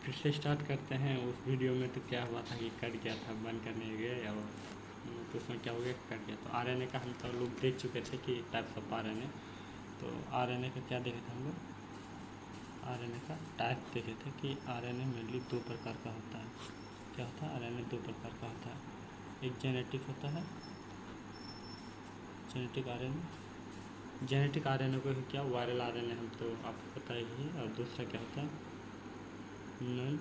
फिर से स्टार्ट करते हैं। उस वीडियो में तो क्या हुआ था कि कट गया था, बंद करने गए और तो उसमें क्या हो गया, कट गया। तो आरएनए का हम तो लोग देख चुके थे कि टाइप्स ऑफ आरएनए। तो आरएनए का क्या देखे थे हम लोग, आरएनए का टाइप देखे थे कि आरएनए मेनली दो प्रकार का होता है। क्या होता है, आरएनए दो प्रकार का होता है। एक जेनेटिक होता है, जेनेटिक आरएनए, जेनेटिक आरएनए को क्या वायरल आरएनए हम तो आपको पता ही है। और दूसरा क्या होता है, नॉन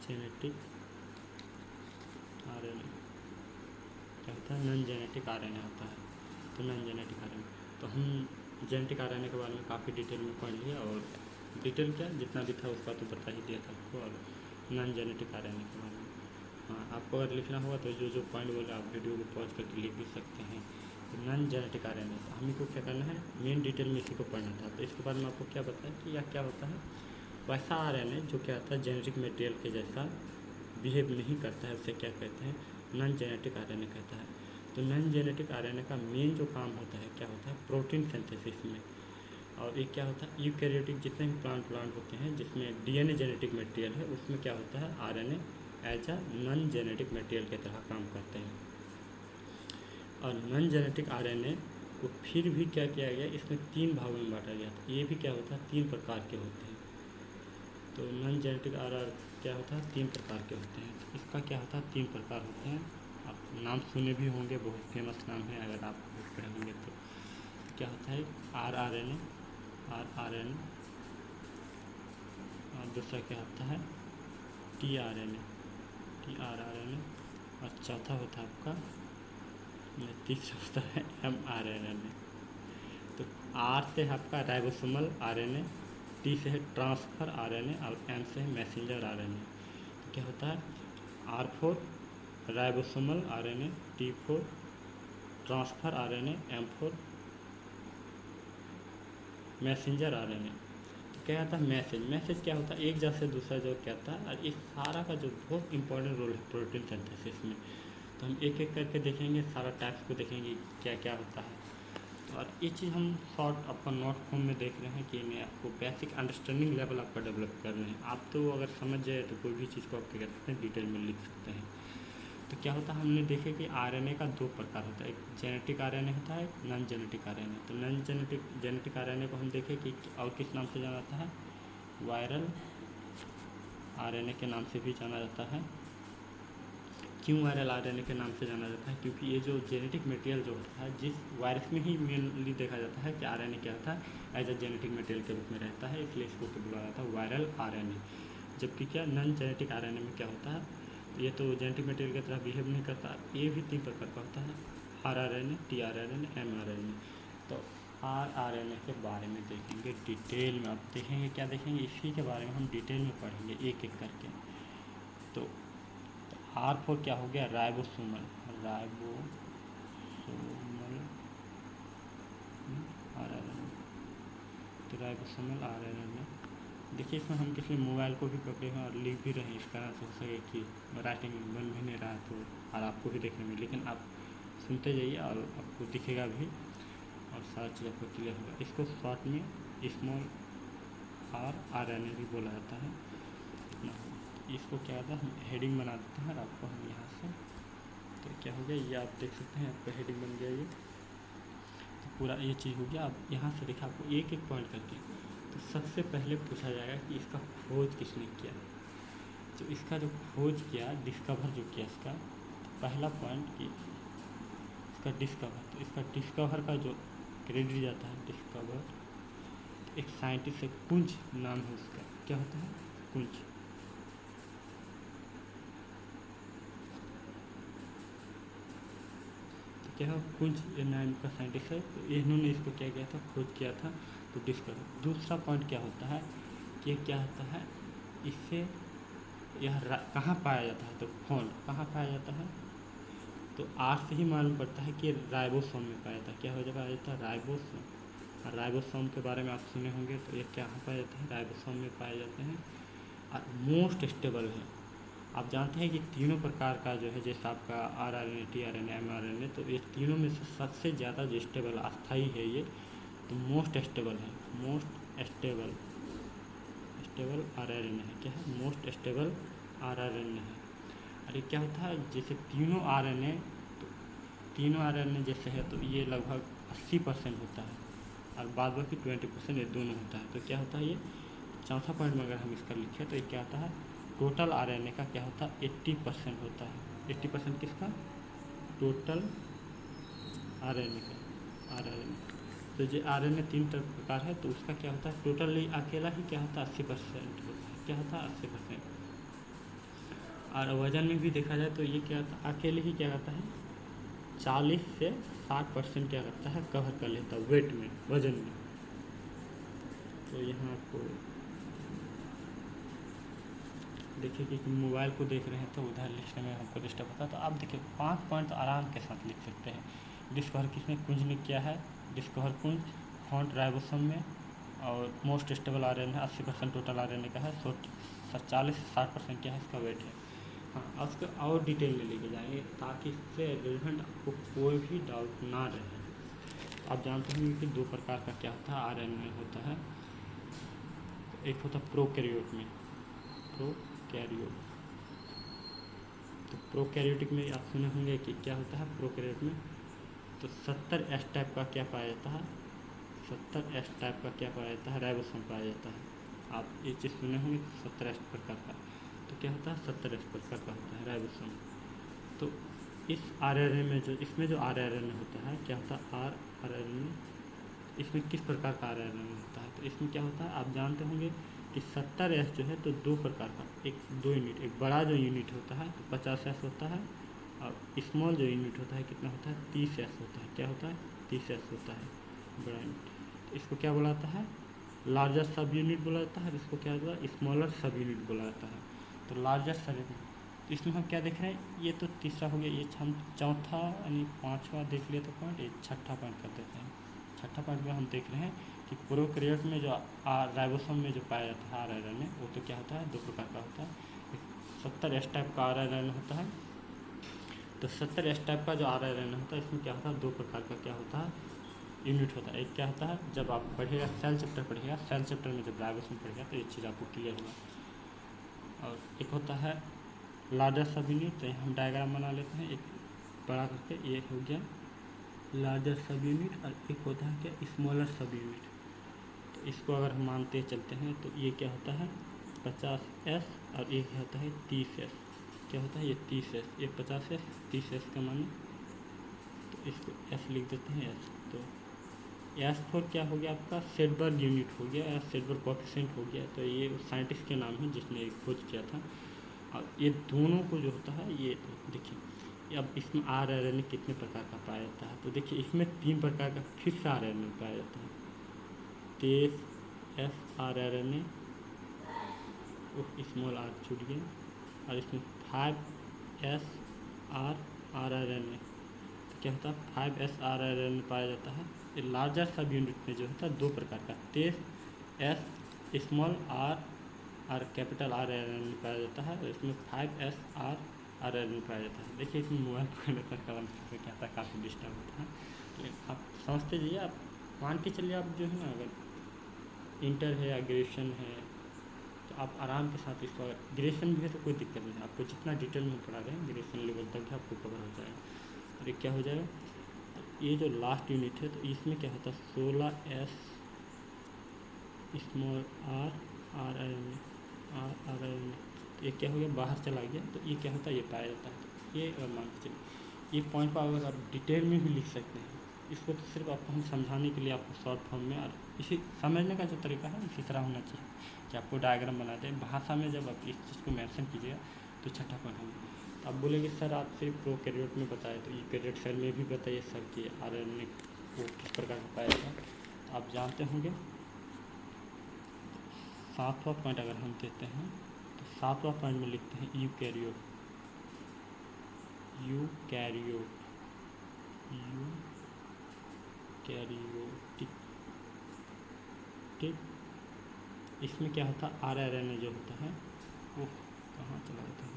जेनेटिक आरएनए। क्या होता है, नॉन जेनेटिक आरएनए होता है। तो नॉन जेनेटिक आरएनए, तो हम जेनेटिक आरएनए के बारे में काफ़ी डिटेल में पढ़ लिया, और डिटेल क्या जितना भी था उसका तो बता ही दिया था आपको। और नॉन जेनेटिक आरएनए के बारे में हाँ, आपको अगर लिखना होगा तो जो जो पॉइंट बोले आप वीडियो को पॉज करके लिख भी सकते हैं। तो नॉन जेनेटिक आरएनए हमें को क्या करना है, मेन डिटेल में इसी को पढ़ना था। तो इसके बारे में आपको क्या बताया कि यह क्या होता है, वैसा आरएनए जो क्या होता है जेनेटिक मटेरियल के जैसा बिहेव नहीं करता है, उसे क्या कहते हैं, नॉन जेनेटिक आरएनए कहता है। तो नॉन जेनेटिक आरएनए का मेन जो काम होता है क्या होता है, प्रोटीन सिंथेसिस में। और एक क्या होता है, यूकैरियोटिक जितने भी प्लांट होते हैं जिसमें डीएनए जेनेटिक मटेरियल है, उसमें क्या होता है, RNA as a non genetic material की तरह काम करते हैं। और नॉन जेनेटिक आरएनए को फिर भी क्या किया गया, इसमें तीन भागों में बांटा गया था। ये भी क्या होता है, तीन प्रकार के होते हैं। तो नॉन जेनेटिक आरआर क्या होता है, तीन प्रकार के होते हैं। तो इसका क्या होता है, तीन प्रकार होते हैं। आप नाम सुने भी होंगे, बहुत फेमस नाम है अगर आप पढ़े होंगे तो। क्या होता है, आरआरएनए, आरआरएनए, और दूसरा क्या होता है, टीआरएनए, टीआरआरएनए, और चौथा होता है आपका, तीसरा होता है एमआरएनए। तो आर से है आपका राइबोसोमल आरएनए, टी से है ट्रांसफर आरएनए, और एम से है मैसेंजर आरएनए। तो क्या होता है, R4 ribosomal RNA, T4 transfer RNA, M4 messenger RNA. तो क्या होता है, मैसेज क्या होता है, एक जगह से दूसरा जगह क्या होता है। और इस सारा का जो बहुत इंपॉर्टेंट रोल है प्रोटीन सिंथेसिस में। तो हम एक एक करके देखेंगे, सारा टाइप्स को देखेंगे क्या क्या होता है। और ये चीज़ हम शॉर्ट आपका नोट फॉर्म में देख रहे हैं कि मैं आपको बेसिक अंडरस्टैंडिंग लेवल आपका डेवलप कर रहे हैं। आप तो अगर समझ जाए तो कोई भी चीज़ को आप क्या कर सकते हैं, डिटेल में लिख सकते हैं। तो क्या होता है, हमने देखे कि आरएनए का दो प्रकार होता है, एक जेनेटिक आरएनए होता है, एक नॉन जेनेटिक आरएनए। तो नॉन जेनेटिक आरएनए को हम देखें कि और किस नाम से जाना जाता है, वायरल आरएनए के नाम से भी जाना जाता है। क्यों वायरल आरएनए के नाम से जाना जाता है, क्योंकि ये जो जेनेटिक मटेरियल जो होता है, जिस वायरस में ही मेनली देखा जाता है कि आरएनए क्या होता है, एज अ जेनेटिक मटेरियल के रूप में रहता है, इसलिए इसको बुलाया जाता है वायरल आरएनए। जबकि क्या नॉन जेनेटिक आरएनए में क्या होता है, ये तो जेनेटिक मटेरियल की तरह बिहेव नहीं करता। ये भी तीन प्रकार का होता है, आरआरएनए, टीआरआरएनए, एमआरएनए। तो आरआरएनए के बारे में देखेंगे डिटेल में। आप देखेंगे क्या देखेंगे, इसी के बारे में हम डिटेल में पढ़ेंगे एक एक करके। तो R4 क्या हो गया, राइबोसोमल, राइबोसोमल आरआरएनए। तो राइबोसोमल आरआरएनए देखिए, इसमें हम किसी मोबाइल को भी पकड़े हैं और लिख भी रहे हैं, इसका हो सके कि राइटिंग बन भी नहीं रहा तो, और आपको भी देखने में, लेकिन आप सुनते जाइए और आपको दिखेगा भी, और सारा चीज़ आपको क्लियर होगा। इसको शॉर्ट में स्मॉल आरएनए भी बोला जाता है। इसको क्या होता है, हम हेडिंग बना देते हैं और आपको हम यहाँ से, तो क्या हो गया, ये आप देख सकते हैं, आपका हेडिंग बन गया ये। तो पूरा ये चीज़ हो गया। अब यहाँ से देखा आपको एक एक पॉइंट करके। तो सबसे पहले पूछा जाएगा कि इसका खोज किसने किया। तो इसका जो खोज किया, डिस्कवर जो किया इसका, तो पहला पॉइंट कि इसका डिस्कवर, तो इसका डिस्कवर का जो क्रेडिट जाता है, डिस्कवर एक साइंटिस्ट है, कुंज नाम है उसका। क्या होता है, कुंज। तो क्या है, कुंज नाम का साइंटिस्ट है। तो इन्होंने इसको क्या किया था, खोज किया था। तो डिस्कवर। दूसरा पॉइंट क्या होता है कि क्या होता है, इससे यह कहाँ पाया जाता है, तो फोन कहाँ पाया जाता है, तो आर से ही मालूम पड़ता है कि राइबोसोम में पाया जाता है। क्या हो पाया जाता है, राइबोसोम। और राइबोसोम के बारे में आप सुने होंगे, तो ये क्या पाया जाता है, राइबोसोम में पाए जाते हैं। और मोस्ट स्टेबल है। आप जानते हैं कि तीनों प्रकार का जो है, जैसे आपका आरआरएनए, टीआरएनए, एमआरएनए, तो ये तीनों में से सबसे ज़्यादा जो स्टेबल अस्थाई है ये, तो मोस्ट स्टेबल है, मोस्ट स्टेबल स्टेबल आरआरएनए है। क्या है? मोस्ट स्टेबल आरआरएनए है। और ये क्या होता है, जैसे तीनों आरएनए जैसे है तो ये लगभग 80% होता है और बाद बाकी 20% ये दोनों होता है। तो क्या होता है, ये चौथा पॉइंट में अगर हम इसका लिखें तो ये क्या आता है, टोटल आरएनए का क्या होता है 80% होता है। 80% किसका? टोटल आरएनए का। आरएनए तो जो आरएनए 3 प्रकार है तो उसका क्या होता है, टोटली अकेला ही क्या होता है 80% होता है। क्या होता है 80%। और वजन में भी देखा जाए तो ये क्या होता है, अकेले ही क्या करता है 40 से 60% क्या करता है, कवर कर लेता है वेट में, वजन में। तो यहाँ आपको देखिए कि मोबाइल को देख रहे हैं तो उधर लिखने में हमको डिस्टर्ब होता है। तो आप देखिए 5 पॉइंट तो आराम के साथ लिख सकते हैं। डिस्कवर किसने, कुंज ने किया है। डिस्कवर कुंज फॉन्ट राइबोसोम में, और most stable RNA 80% total RNA का है। 40 से 60% क्या है इसका वेट है। हाँ, अब उसको और डिटेल में लेके जाएंगे ताकि इससे रिलेवेंट आपको कोई भी डाउट ना रहे। आप जानते होंगे कि 2 प्रकार का क्या होता है आरएनए होता है। एक होता है प्रोकैरियोट में, प्रोकैरियोट। तो प्रोकैरियोटिक में आप सुने होंगे कि क्या होता है प्रोकैरियोट में, तो 70 एस टाइप का क्या पाया जाता है, 70 एस टाइप का क्या पाया जाता है, राइबोसोम पाया जाता है। आप ये चीज़ सुने होंगे 70 एस प्रकार का। तो क्या होता है 70 एस प्रकार का होता है राइबोसोम। तो इस आरएनए में इसमें जो आरएनए होता है क्या होता है, आरएनए इसमें किस प्रकार का आरएनए होता है। तो इसमें क्या होता है आप जानते होंगे कि 70 एस जो है तो 2 प्रकार का, एक 2 यूनिट, एक बड़ा जो यूनिट होता है तो 50 एस होता है, और स्मॉल जो यूनिट होता है कितना होता है 30 एस होता है। क्या होता है 30 एस होता है बड़ा यूनिट। तो इसको क्या बोला जाता है, लार्जर सब यूनिट बोला जाता है। इसको क्या बोला, स्मॉलर सब यूनिट बोला जाता है। तो लार्जर सब यूनिट, तो इसमें हम क्या देख रहे हैं, ये तो तीसरा हो गया, ये हम चौथा यानी 5वां देख लिया तो पॉइंट, ये छठा पॉइंट कर देते हैं। छठा पॉइंट में हम देख रहे हैं कि प्रोकैरियोट में जो राइबोसोम में जो पाया जाता है आरएनए, वो तो क्या होता है 2 प्रकार का होता है। 70 एस टाइप का आरएनए होता है। तो 70 एस टाइप का जो आरएनए होता है इसमें क्या होता है 2 प्रकार का क्या होता है यूनिट होता है। एक क्या होता है, जब आप पढ़िएगा सेल चैप्टर पढ़िएगा, सेल चैप्टर में जब राइबोसोम पढ़िएगा तो ये चीज़ आपको क्लियर होगा। और एक होता है लार्जर सब यूनिट। तो हम डायग्राम बना लेते हैं एक बड़ा करके, ये हो गया लार्जर सब यूनिट, और एक होता है क्या स्मॉलर सब यूनिट। तो इसको अगर हम मानते चलते हैं तो ये क्या होता है 50 एस, और ये क्या होता है 30 एस। क्या होता है ये 30 एस, ये 50 एस 30 एस का माने, तो इसको एस लिख देते हैं एस। तो एस फोर क्या हो गया आपका सेडबर्ग यूनिट हो गया या सेडबर्ग कोएफिशिएंट हो गया। तो ये साइंटिस्ट के नाम है जिसने खोज किया था। और ये दोनों को जो होता है ये देखिए, अब इसमें आरएनए कितने प्रकार का पाया जाता है। तो देखिए इसमें 3 प्रकार का फिर से आरएनए पाया जाता है। 23 एस आरएनए, स्मॉल आर छूट गया, और इसमें 5 एस आरएनए। तो क्या होता है 5 एस आरएनए पाया जाता है। ये लार्जर सब यूनिट में जो होता है 2 प्रकार का 23 S small are capital RNA पाया जाता है, और इसमें 5 एस आरएनए पाया जाता है। देखिए इसमें मोबाइल पकड़ने पर कलम से क्या था काफ़ी डिस्टर्ब होता है, लेकिन आप समझते जाइए। आप मान के चलिए आप जो है ना अगर इंटर है या ग्रेजुएशन है तो आप आराम के साथ इसको, अगर ग्रेजुएशन भी है तो कोई दिक्कत नहीं है, आपको जितना डिटेल में पढ़ा रहे हैं ग्रेजुएशन लेवल तक भी आपको कवर हो जाएगा। और ये क्या हो जाएगा, ये जो लास्ट यूनिट है तो इसमें क्या होता है 16 एस स्मॉल आरएनए। तो ये क्या हो गया बाहर चला गया, तो ये क्या होता है ये पाया जाता है। तो ये अगर मान के चलिए ये पॉइंट पर अगर आप डिटेल में भी लिख सकते हैं। इसको तो सिर्फ आपको हम समझाने के लिए आपको शॉर्ट फॉर्म में, और इसी समझने का जो तरीका है इसी तरह होना चाहिए कि आपको डायग्राम बना दें भाषा में। जब आप इस चीज़ को मेंशन कीजिएगा तो छठा पॉइंट होगा। तो आप बोलेंगे सर आप सिर्फ प्रोकैरियोट में बताए, तो यूकैरियोट सेल में भी बताइए सर कि आरएनए वो किस प्रकार का पाया जाता है। तो आप जानते होंगे 7वां पॉइंट अगर हम देते हैं तो 7वां पॉइंट में लिखते हैं यूकैरियोट। यूकैरियोटिक। ठीक, इसमें क्या होता है आरएनए जो होता है वो कहाँ चला जाता है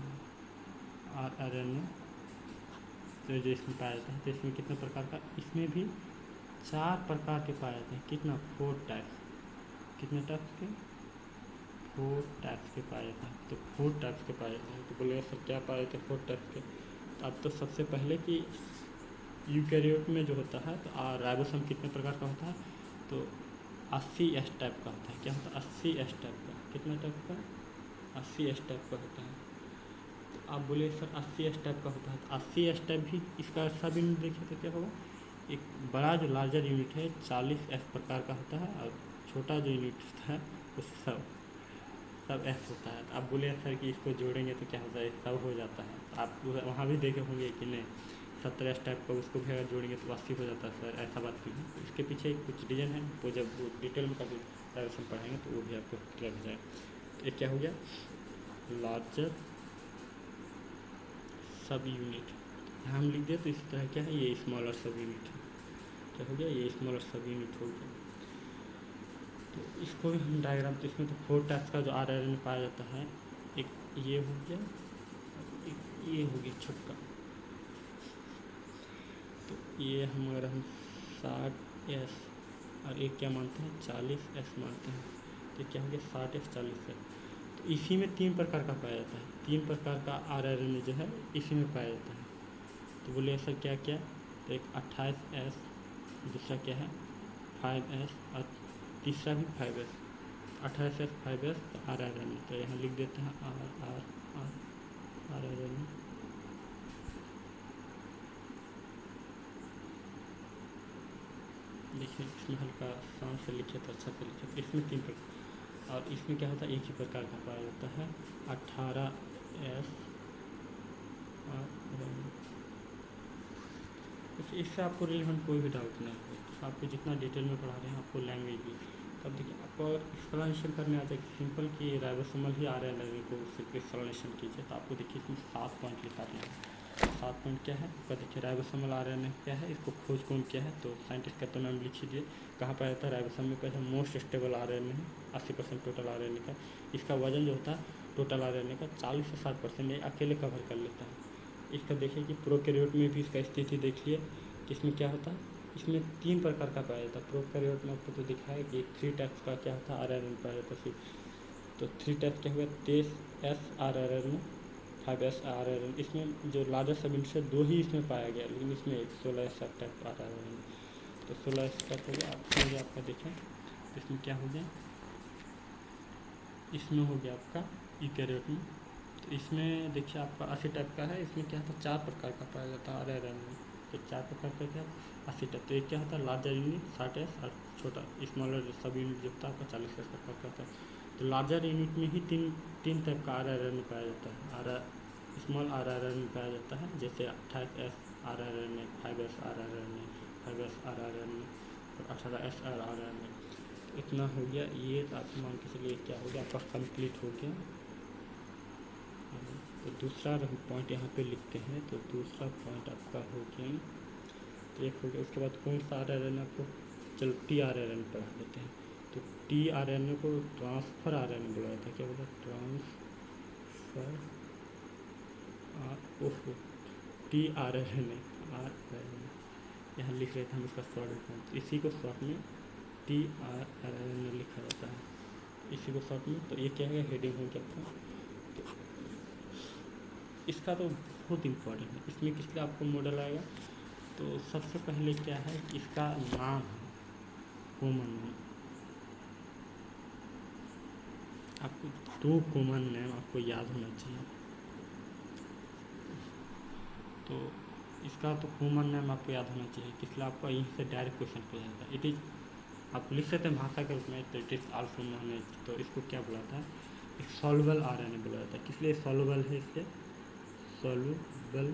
आरएनए तो जो इसमें पाया जाता है। तो इसमें कितने प्रकार का, इसमें भी 4 प्रकार के पाए जाते हैं। कितना 4 टाइप्स, कितने टाइप्स के 4 टाइप्स के पाए जाते हैं। तो 4 टाइप्स के पाए जाते हैं। तो बोलेगा सर क्या पाए जाते हैं 4 टाइप्स के? तो अब तो सबसे पहले कि यूकैरियोट में जो होता है तो राइबोसोम कितने प्रकार का होता है? तो 80 एस टाइप का होता है। क्या होता है? 80 एस टाइप का। कितना टाइप का? 80 एस टाइप का होता है। तो आप बोले सर 80 एस टाइप का होता है, तो 80 एस टाइप भी इसका सब यूनिट देखें तो क्या होगा? एक बड़ा जो लार्जर यूनिट है 40 एस प्रकार का होता है, और छोटा जो यूनिट है वो सब एस होता है। तो आप बोले सर कि इसको जोड़ेंगे तो क्या होता है? सब हो जाता है। आप वहाँ भी देखे होंगे कि नहीं 70 एस टाइप का उसको भी अगर जोड़ेंगे तो 80 हो जाता है सर, ऐसा बात नहीं है। तो इसके पीछे कुछ रीजन है, वो जब वो डिटेल में कभी डायरेक्शन पढ़ेंगे तो वो भी आपको क्लियर हो जाएगा। तो ये क्या हो गया? लार्जर सब यूनिट। यहाँ हम लिख दिया तो इसी तरह क्या है? ये स्मॉलर सब यूनिट है। क्या हो गया? ये स्मॉलर सब यूनिट हो गया। तो इसको भी हम डायग्राम, तो इसमें तो 4 टाइप्स का जो RNA पाया जाता है। एक ये हो गया, एक ये हो गया छक्का। तो ये हमारा हम 60 एस और एक क्या मानते हैं? 40 एस मानते हैं। तो क्या हो गया? 60 एस 40 एस। तो इसी में 3 प्रकार का पाया जाता है। 3 प्रकार का RNA जो है इसी में पाया जाता है। तो बोले ऐसा क्या क्या? तो एक 28 एस, दूसरा क्या है 5 एस, और तीसरा भी 5 एस। 28 एस 5 एस तो RNA। तो यहाँ लिख देते हैं RNA। देखिए इसमें हल्का शांत से लिखे तो अच्छा से लिखे। तो इसमें 3 प्रकार, और इसमें क्या होता है? एक ही प्रकार का पाया जाता है 18 एस RNA। इससे आपको रिलेवेंट कोई भी डाउट नहीं है। तो आपको जितना डिटेल में पढ़ा रहे हैं आपको लैंग्वेज भी, तब देखिए आपको अगर एक्सप्लेनेशन करने आ जाए सिंपल कि राइबोसोमल ही RNA को सिर्फ एक्सप्लेनेशन कीजिए, तो आपको देखिए इसमें 7 पॉइंट लिखा रहे हैं। 7 पॉइंट क्या है? उसका देखिए राइबोसोमल RNA क्या है, इसको खोज कौन किया है? तो साइंटिस्ट का तो नाम लिख लीजिए। कहाँ पर रहता है? राइबोसोम में। कैसे? मोस्ट स्टेबल RNA है, 80% टोटल RNA का। इसका वजन जो होता है टोटल RNA का 40 से 60% ये अकेले कवर कर लेता है। इसका देखिए कि प्रोकैरियोट में भी इसका स्थिति देखिए कि इसमें क्या होता है? इसमें 3 प्रकार का पाया जाता है। प्रोकैरियोट में आपको तो दिखाया कि 3 टाइप्स का क्या होता है RNA पाया जाता है सिर्फ। तो 3 टाइप क्या हुआ? 23 एस RNA, 5 एस RNA। इसमें जो लार्जर सब यूनिट है 2 ही इसमें पाया गया, लेकिन इसमें 16 एस टाइप RNA। तो 16 एस टाइप हो गया। आपका देखें तो इसमें क्या हो गया? इसमें हो गया आपका यूकैरियोट में। तो इसमें देखिए आपका 80 टाइप का है। इसमें क्या होता है? 4 प्रकार का पाया जाता है RNA में। तो 4 प्रकार का क्या? 80 टाइप। तो एक क्या होता है? लार्जर यूनिट 60 एस, और छोटा स्मॉलर सब यूनिट जो होता है आपका 40 एस प्रकार का होता है। तो लार्जर यूनिट में ही तीन टाइप का RNA पाया जाता है। स्मॉल RNA पाया जाता है, जैसे 28 S RNA, 5 S RNA, 5 S RNA और 18 एस RNA। इतना हो गया। ये आप मान के चलिए क्या हो गया आपका कंप्लीट हो गया। तो दूसरा पॉइंट यहाँ पे लिखते हैं। तो दूसरा पॉइंट आपका हो गया, तो एक हो गया। उसके बाद कौन सा RNA आपको? चलो tRNA पढ़ा देते हैं। तो tRNA को ट्रांसफ़र RNA बोला जाता है। क्या बोला? ट्रांसफ़र tRNA यहाँ लिख रहे थे हम इसका शॉर्ट फॉर्म। इसी को शॉर्ट में tRNA लिखा जाता है, इसी को शॉर्ट में। तो ये क्या है? हेडिंग हो गया आपका। तो इसका तो बहुत इम्पोर्टेंट है। इसमें किस लिए आपको मॉडल आएगा? तो सबसे पहले क्या है? इसका नाम है कॉमन नेम। आपको 2 कॉमन नेम आपको याद होना चाहिए। तो इसका तो कॉमन नेम आपको याद होना चाहिए। इसलिए आपको यहीं से डायरेक्ट क्वेश्चन पूछा जाता है। इट इज़, आप लिख सकते हैं भाषा के रूप में, तो it is also known as. तो इसको क्या बुलाता है? एक सॉल्युबल RNA बुला जाता है। किस लिए सॉल्युबल है? इसलिए सॉल्युबल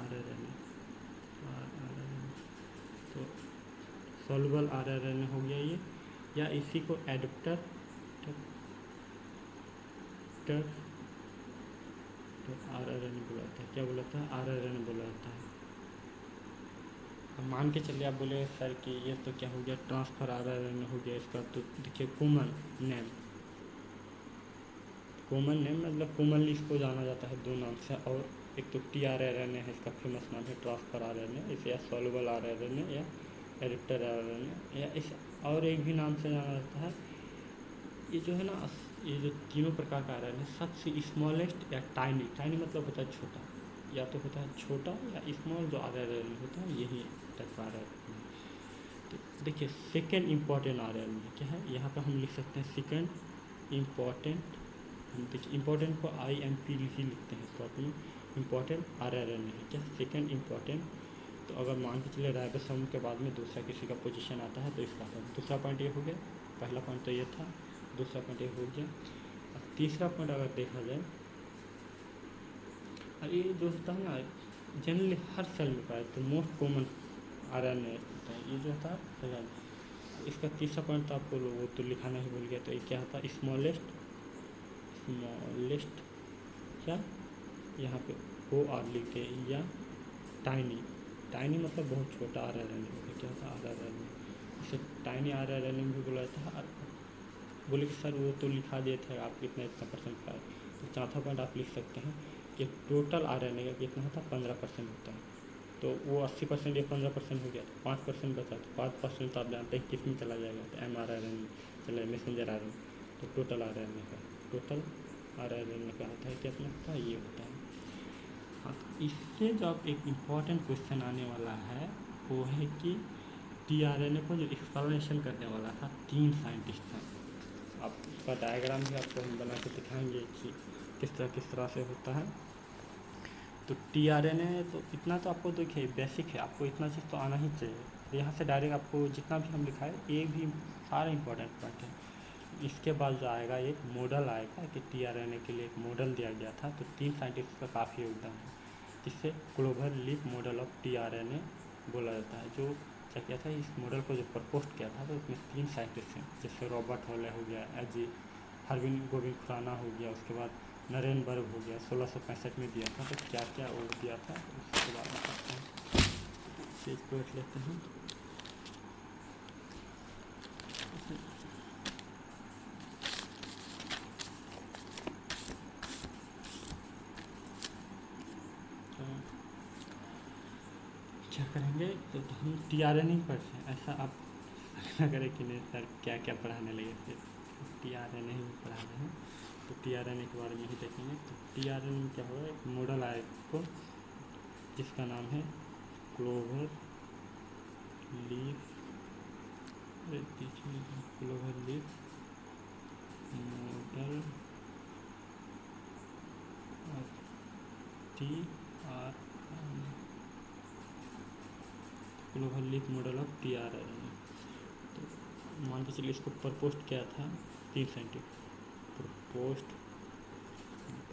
RNA। तो सॉल्युबल RNA हो गया ये, या इसी को एडेप्टर तो RNA बुलाता है। क्या बुलाता है? RNA बुलाता है। अब मान के चलिए आप बोले सर कि ये तो क्या हो गया? ट्रांसफ़र RNA हो गया इसका। तो देखिए कॉमन नेम, कॉमन नेम मतलब कॉमनली इसको जाना जाता है 2 नाम से। और एक तो tRNA है, इसका फेमस नाम है ट्रांसफ़र RNA, इसे या सॉल्युबल RNA या एडेप्टर RNA, या इस और एक भी नाम से जाना जाता है। ये जो है ना ये जो तीनों प्रकार का आरएनए है, सबसे स्मॉलेस्ट या टाइनी, टाइनी मतलब होता है छोटा, या तो होता है छोटा या स्मॉल जो आरएनए होता है, यही टाइप का आरएनए। तो देखिए सेकेंड इम्पॉर्टेंट आरएनए क्या है, यहाँ पर हम लिख सकते हैं सेकेंड इम्पॉर्टेंट। हम देखिए इम्पॉर्टेंट को IMP ही लिखते हैं, तो अपनी इम्पॉर्टेंट आरएनए है क्या, सेकेंड इम्पॉर्टेंट। तो अगर मान के चले राइबोसोम के बाद में दूसरा किसी का पोजीशन आता है तो इसका पॉइंट, दूसरा पॉइंट ये हो गया, पहला पॉइंट तो ये था, दूसरा पॉइंट ये हो गया। और तीसरा पॉइंट अगर देखा जाए, और ये जो होता है ना जनरली हर सेल में पाया तो मोस्ट कॉमन आरएनए होता है, ये जो होता है सेल। इसका तीसरा पॉइंट तो आपको वो तो लिखा नहीं भूल गया, तो ये क्या होता है स्मॉलेस्ट, स्मॉलेस्ट क्या यहाँ पे OR लिखते हैं, या टाइनी, टाइनी मतलब बहुत छोटा आरएनए होगा, क्या होता है आरएनए, इसे टाइनी आरएनए भी बोला जाता है। बोले कि सर वो तो लिखा दिए थे आप कितना इतना परसेंट पाए, तो चौथा पॉइंट आप लिख सकते हैं कि टोटल आरएनए का कितना होता है 15% होता है। तो वो 80% या 15% हो गया, तो 5% बचा, तो 5% तो आप जानते हैं किस में चला जाएगा, तो mRNA चला, मैसेंजर RNA। तो टोटल आरएनए का, टोटल आरएनए का होता है कितना होता है, ये होता है। हाँ, तो इससे जो अब एक इम्पॉर्टेंट क्वेश्चन आने वाला है वो है कि tRNA को जो एक्सप्लेनेशन करने वाला था 3 साइंटिस्ट हैं। आप उसका डायग्राम भी आपको हम बना के दिखाएंगे कि किस तरह से होता है। तो tRNA तो इतना तो आपको देखिए बेसिक है, आपको इतना चीज़ तो आना ही चाहिए। तो यहाँ से डायरेक्ट आपको जितना भी हम लिखा है ये भी सारा इंपॉर्टेंट पॉइंट है। इसके बाद जो आएगा एक मॉडल आएगा कि tRNA के लिए एक मॉडल दिया गया था, तो 3 साइंटिस्ट का काफ़ी योगदान है, जिससे clover leaf model of tRNA बोला जाता है। जो क्या किया था, इस मॉडल को जो प्रपोज किया था तो उसमें 3 साइंटिस्ट हैं, जैसे रॉबर्ट हॉले हो गया, एजी हरविन गोविंद खुराना हो गया, उसके बाद नरेन बर्ग हो गया, 1665 में दिया था। तो क्या क्या वो दिया था उसके बाद में करते हैं, पेज को रख लेते हैं। क्या करेंगे तो हम tRNA पढ़ते हैं, ऐसा आप ना करें कि नहीं सर क्या क्या पढ़ाने लगे, फिर tRNA ही पढ़ा रहे हैं। तो tRNA के बारे में ही देखेंगे। तो tRNA में क्या होगा, एक मॉडल आएगा आपको जिसका नाम है clover leaf, clover leaf model of tRNA, clover leaf model of tRNA। तो मान के चलिए इसको प्रपोस्ट किया था 3 साइंटिस्ट, प्रपोस्ट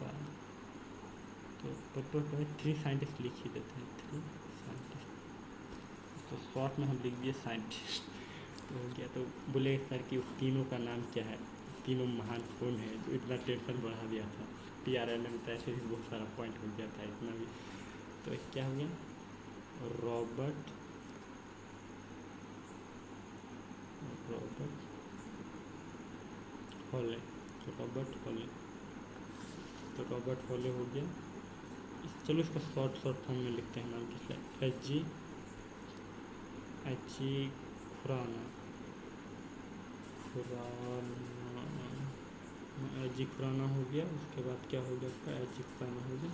बाय, तो प्रपोज बाय 3 साइंटिस्ट लिख ही देते हैं, 3 साइंटिस्ट, तो शॉर्ट में हम लिख दिए साइंटिस्ट। तो हो गया। तो बोले सर कि उस तीनों का नाम क्या है, तीनों महान कौन है, जो इतना टेंशन बढ़ा दिया था tRNA में, तो ऐसे भी बहुत सारा पॉइंट हो गया था इतना भी। तो क्या हो गया, रॉबर्ट हॉले, तो रॉबर्ट हॉले, तो रॉबर्ट हॉले हो गया। चलो इसका शॉर्ट फॉर्म में लिखते हैं नाम किसका, H G Khurana, H G Khurana हो गया। उसके बाद क्या हो गया उसका, एच जी खुराना हो गया।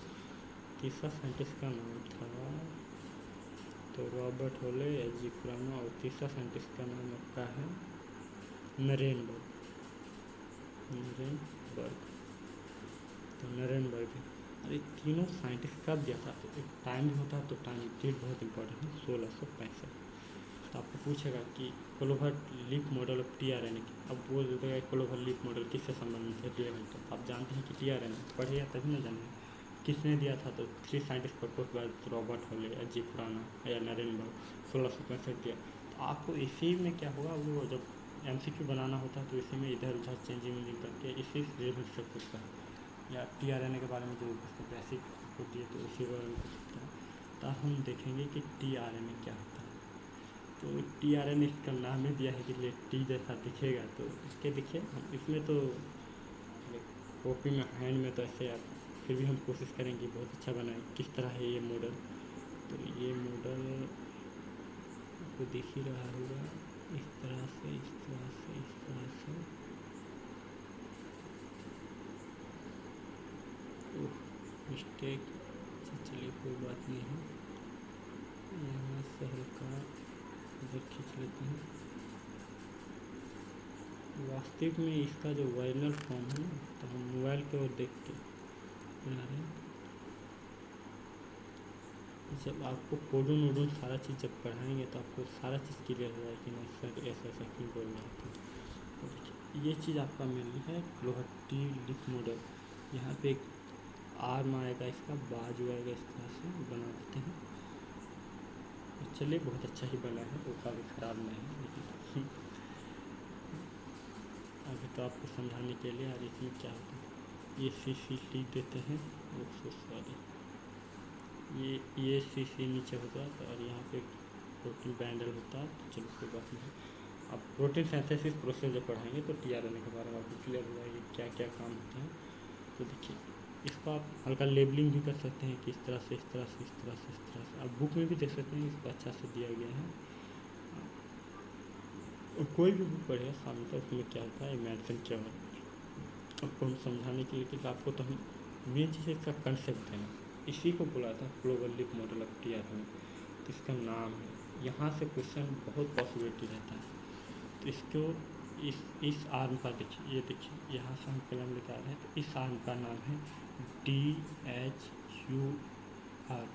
तीसरा साइंटिस्ट का नाम था तो Robert Holley, H G Khurana, और तीसरा साइंटिस्ट का नाम आपका है नरेनबर्ग, नरेनबर्ग, तो नरेनबर्ग है। और ये तीनों साइंटिस्ट कब दिया था, तो एक टाइम भी होता है, तो टाइम डेट बहुत इंपॉर्टेंट है, 1665। तो आपको पूछेगा कि clover leaf model of tRNA की, अब बोल देगा क्लोवर लीफ मॉडल किससे संबंधित है, दिया तो आप जानते हैं कि tRNA पढ़िए तभी ना जानेंगे किसने दिया था। तो 3 scientist propose by Robert Holley, H G Khurana या नरेनबर्ग, 1665 दिया। तो आपको इसी में क्या होगा, वो जब MCQ बनाना होता है तो इसी में इधर उधर चेंजिंग करके इसी रिलेटेड सब कुछ का, या tRNA के बारे में जो उसका बेसिक होती है तो उसी बारे में कुछ होता है। तो हम देखेंगे कि tRNA क्या होता है। तो tRNA इसका नाम ही दिया है कि टी जैसा दिखेगा, तो इसके देखिए हम इसमें तो कॉपी में हैंड में तो ऐसे आप, फिर भी हम कोशिश करेंगे बहुत अच्छा बनाए। किस तरह है ये मॉडल, तो ये मॉडल आपको दिख ही रहा होगा, इस तरह से, इस तरह से, इस तरह से, मिस्टेक, चलिए कोई बात नहीं है, यहाँ से हल्का इधर खींच लेते हैं। वास्तविक में इसका जो ओरिजिनल फॉर्म है ना, तो हम मोबाइल के ओर देख के बना रहे हैं। जब आपको कोडून वोडून सारा चीज़ जब पढ़ाएंगे तो आपको सारा चीज़ क्लियर हो जाएगा कि नहीं सर ऐसा ऐसा क्यों बोल रहे थे। तो देखिए ये चीज़ आपका मिल है क्लोहट्टी लिप मॉडल। यहाँ पे एक आर्म आएगा, इसका बाजू आएगा, इस तरह से बना देते हैं। चलिए बहुत अच्छा ही बना है, वो काफ़ी ख़राब नहीं है, लेकिन अभी तो आपको समझाने के लिए। और इसमें क्या होता है, ये सी लिख देते हैं, सॉरी, ये सी नीचे होता है और यहाँ पे प्रोटीन बैंडल होता है। तो चलो कोई बात नहीं। अब प्रोटीन सिंथेसिस प्रोसेस जब पढ़ाएंगे तो टीआरएनए के बारे में आपको क्लियर हो जाएगी क्या क्या काम होता है। तो देखिए इसको आप हल्का लेबलिंग भी कर सकते हैं कि इस तरह से, इस तरह से, इस तरह से, इस तरह से। आप बुक में भी देख सकते हैं, इसको अच्छा से दिया गया है। और कोई भी बुक पढ़े सामने तो उसमें क्या होता है, मेंशन क्या होता है, आपको हम समझाने के लिए कि आपको तो हम मेन चीज़ इसका कंसेप्ट देना, इसी को बोला था global lip model of tRNA. तो इसका नाम है, यहाँ से क्वेश्चन बहुत पॉसिबिलिटी रहता है। तो इसको इस आर्म का देखिए, ये देखिए यहाँ से हम कलम लेकर आ रहे हैं। तो इस आर्म का नाम है DHU आर,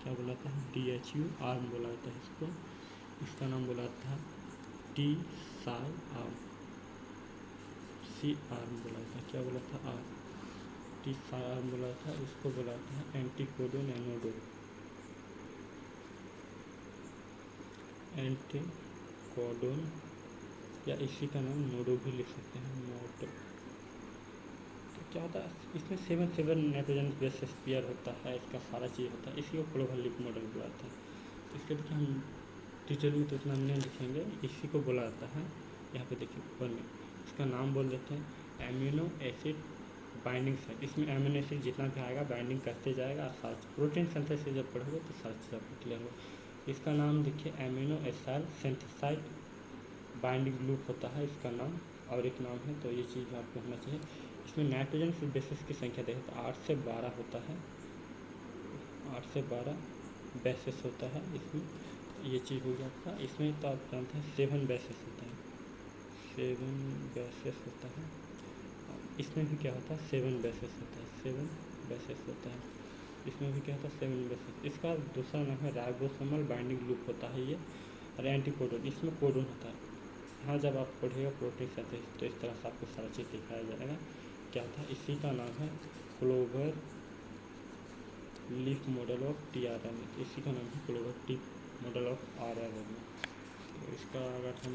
क्या बोला था, DHU आर्म बोला जाता है इसको। इसका नाम बोला था टी साई आर्म, सी आर्म बोला था, क्या बोला था, आर, टी साई आर्म बोला था। इसको बोला था एंटीकोडोन एनोडोन, एंटीकोडोन, या इसी का नाम नोडो भी लिख सकते हैं, नोडो। तो क्या होता है, इसमें 7 नाइट्रोजन बेस स्पीयर होता है, इसका सारा चीज़ होता है, इसी को ग्लोबल लिप मॉडल बुलाते हैं। तो इसके देखिए हम डिटेल में तो इतना नहीं लिखेंगे, इसी को बोला जाता है। यहाँ पे देखिए ऊपर में इसका नाम बोल देते हैं एमिनो एसिड बाइंडिंग साइट। इसमें एमिनो एसिड जितना भी आएगा बाइंडिंग करते जाएगा, और साथ प्रोटीन सिंथेसिस जब पढ़ोगे तो सारी चीज़ आपको क्लियर होगा। इसका नाम देखिए amino acyl synthesised binding loop होता है इसका नाम, और एक नाम है। तो ये चीज़ आपको होना चाहिए। इसमें नाइट्रोजन बेसिस की संख्या देखें तो 8 से 12 होता है, 8 से 12 बेसिस होता है इसमें। ये चीज़ हो गया आपका। इसमें तो आप जानते हैं 7 बेसिस होता है, 7 बेसिस होता है। इसमें भी क्या होता है, 7 बेसिस होता है, 7 बेसिस होता है। इसमें भी क्या होता है, 7 बेसिस। इसका दूसरा नाम है राइबोसोमल बाइंडिंग लूप होता है ये, और एंटीकोडोन, इसमें कोडोन होता है। हाँ जब आप पढ़िएगा प्रोटीन सिंथेसिस तो इस तरह से आपको सारा चीज़ दिखाया जाएगा क्या था। इसी का नाम है clover leaf model of tRNA, इसी का नाम है clover tip model of rRNA. तो इसका अगर हम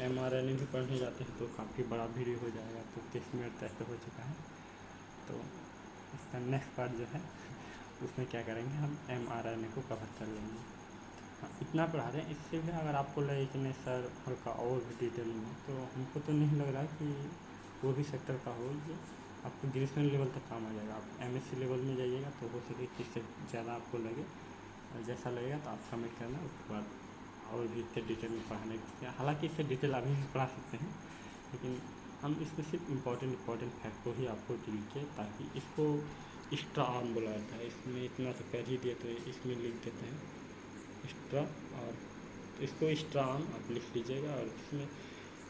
एमआरएनए भी पढ़ने जाते हैं तो काफ़ी बड़ा वीडियो हो जाएगा, तो 30 मिनट तक हो चुका है। तो इसका नेक्स्ट पार्ट जो है उसमें क्या करेंगे, हम एमआरएनए को कवर कर लेंगे। इतना पढ़ा रहे हैं, इससे भी अगर आपको लगे कि नहीं सर हल्का और भी डिटेल में, तो हमको तो नहीं लग रहा कि वो भी सेक्टर का हो। ये आपको ग्रेजुएशन लेवल तक काम आ जाएगा। आप एमएससी लेवल में जाइएगा तो हो सके कि इससे ज़्यादा आपको लगे, और जैसा लगेगा तो आप कमेंट करना, उसके बाद और भी इससे डिटेल में पढ़ाने की। हालाँकि इससे डिटेल अभी भी पढ़ा सकते हैं, लेकिन हम इसमें सिर्फ इम्पॉर्टेंट फैक्ट को ही आपको लिख के, ताकि इसको एक्स्ट्रा आर्म बोला जाता है। इसमें इतना तो कर ही दिए, तो इसमें लिख देते हैं एक्स्ट्रा, और इसको एक्स्ट्रा आर्म आप लिख लीजिएगा। और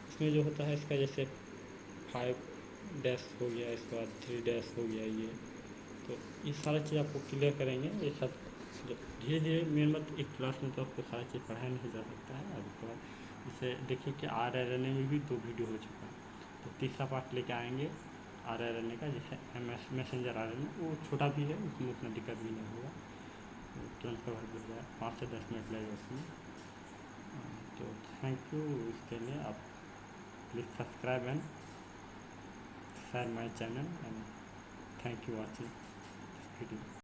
इसमें जो होता है इसका जैसे 5 डैश हो गया, इसके बाद 3 डैश हो गया, ये तो ये सारा चीज़ आपको क्लियर करेंगे। ये सब धीरे धीरे मेन बात, एक क्लास में तो आपको सारा चीज़ पढ़ाया नहीं जा सकता है। और उसके बाद जैसे देखिए कि आरआरएनए में भी 2 वीडियो हो चुका है, तो तीसरा पार्ट लेके आएंगे आरआरएनए का। जैसे मैसेंजर आरआरएनए वो छोटा भी है, उसमें उतना दिक्कत भी नहीं होगा, तुरंत कवर हो जाए, 5 से 10 मिनट लगेगा उसमें। तो थैंक यू, इसके लिए आप please subscribe and share my channel, and thank you watching this video.